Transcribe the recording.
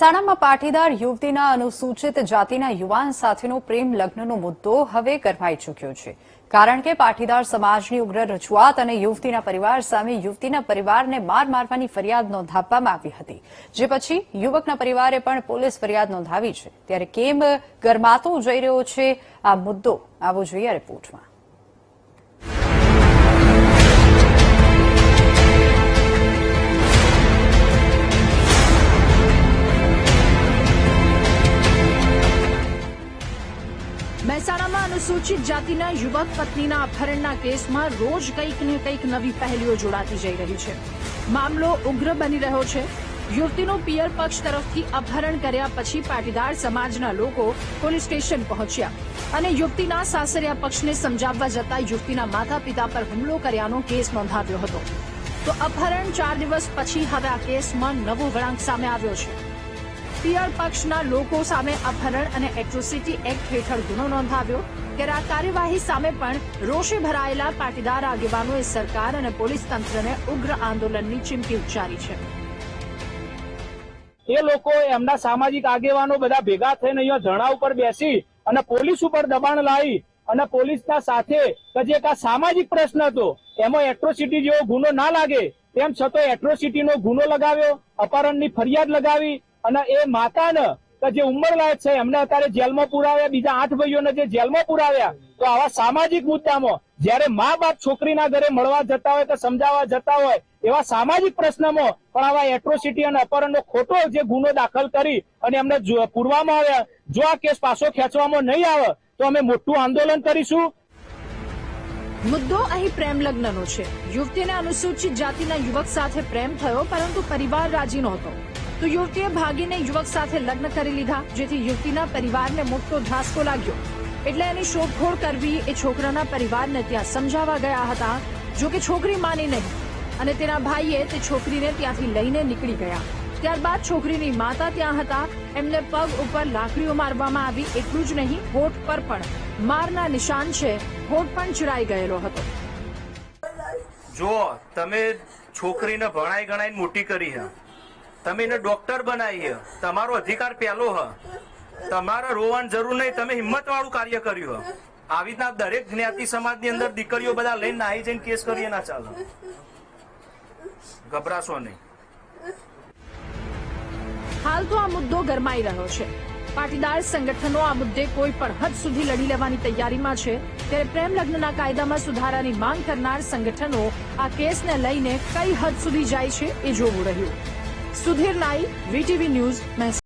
મહેસાણામાં પાટીદાર યુવતીના અનુસૂચિત જાતિના યુવાન સાથેનો પ્રેમ લગ્નનો મુદ્દો હવે ગરમાઈ ચૂક્યો છે, કારણ કે પાટીદાર સમાજની ઉગ્ર રજૂઆત અને યુવતીના પરિવાર સામે યુવતીના પરિવારને માર મારવાની ફરિયાદ નોંધાવવામાં આવી હતી, જે પછી યુવકના પરિવારે પણ પોલીસ ફરિયાદ નોંધાવી છે। ત્યારે કેમ ગરમાતો જઈ રહ્યો છે આ મુદ્દો, આવો જોઈએ રિપોર્ટમાં। મહેસાણામાં અનુસૂચિત જાતિના યુવક પત્નીના અપહરણના કેસમાં રોજ કંઈક ને કંઈક નવી પહેલીઓ જોડાતી જઈ રહી છે। મામલો ઉગ્ર બની રહ્યો છે। યુવતીનું પિયર પક્ષ તરફથી અપહરણ કર્યા પછી પાટીદાર સમાજના લોકો પોલીસ સ્ટેશન પહોંચ્યા અને યુવતીના સાસરિયા પક્ષને સમજાવવા જતા યુવતીના માતા પિતા પર હુમલો કર્યાનો કેસ નોંધાવ્યો હતો। તો અપહરણ 4 દિવસ પછી હવે આ કેસમાં નવો વળાંક સામે આવ્યો છે। પિયર પક્ષના લોકો સામે અપહરણ અને એટ્રોસિટી એક્ટ હેઠળ ગુનો નોંધાવ્યો। ત્યારે આ કાર્યવાહી સામે પણ રોષે ભરાયેલા પાટીદાર આગેવાનોએ સરકાર અને પોલીસ તંત્રને ઉગ્ર આંદોલનની ચીમકી ઉચ્ચારી છે। એ લોકો એમના સામાજિક આગેવાનો બધા ભેગા થઈને અહીંયા ધરણા ઉપર બેસી અને પોલીસ ઉપર દબાણ લાવી અને પોલીસના સાથે જે એક આ સામાજિક પ્રશ્ન હતો એમાં એટ્રોસિટી જેવો ગુનો ના લાગે તેમ છતાં એટ્રોસિટીનો ગુનો લગાવ્યો, અપહરણની ફરિયાદ લગાવી અને એ માતાને જે ઉંમરલાયક છે એમને અત્યારે જેલમાં પુરાવ્યા, બીજા 8 ભાઈઓને જે જેલમાં પુરાવ્યા। તો આવા સામાજિક મુદ્દામાં જયારે મા બાપ છોકરીના ઘરે મળવા જતા હોય કે સમજાવવા જતા હોય એવા સામાજિક પ્રશ્નમાં પણ આવા એટ્રોસિટી અને અપહરણનો ખોટો જે ગુનો દાખલ કરી અને એમને પૂરવામાં આવ્યા। જો આ કેસ પાછો ખેંચવામાં નહીં આવે તો અમે મોટું આંદોલન કરીશું। મુદ્દો અહીં પ્રેમ લગ્નનો છે। યુવતીને અનુસૂચિત જાતિના યુવક સાથે પ્રેમ થયો, પરંતુ પરિવાર રાજી નહોતો, તો યુવતીએ ભાગીને યુવક સાથે લગ્ન કરી લીધા, જેથી યુવતીના પરિવારને મોટો ધ્રાસકો લાગ્યો। એટલે એની શોધખોળ કરવી એ છોકરાના પરિવારને ત્યાં સમજાવવા ગયા હતા। જો કે છોકરી માની નહીં અને તેના ભાઈએ તે છોકરીને ત્યાંથી લઈને નીકળી ગયા। ત્યારબાદ છોકરીની માતા ત્યાં હતા, એમને પગ ઉપર લાકડીઓ મારવામાં આવી। એટલું જ નહીં, હોઠ પર પણ મારના નિશાન છે, હોઠ પણ ચિરાઈ ગયેલો હતો। જો તમે છોકરીને ભણાઈ ગણાઈને મોટી કરી હે, તમે એને ડોક્ટર બનાવી હે, તમારો અધિકાર પહેલો હ, તમારે રોવાની જરૂર નહીં, તમે હિંમત વાળું કાર્ય કર્યું હ। આવી રીતના દરેક જ્ઞાતિ સમાજની અંદર દીકરીઓ બધા લઈને નાહી જઈને કેસ કરીએ ના ચાલે, ગભરાશો નહીં। હાલ તો આ મુદ્દો ગરમાઈ રહ્યો છે। પાટીદાર સંગઠનો આ મુદ્દે કોઈ પણ હદ સુધી લડી લેવાની તૈયારીમાં છે। ત્યારે પ્રેમ લગ્નના કાયદામાં સુધારાની માંગ કરનાર સંગઠનો આ કેસને લઈને કઈ હદ સુધી જાય છે એ જોવું રહ્યું। સુધીર નાઈ, VTV ન્યૂઝ, મહેસાણા।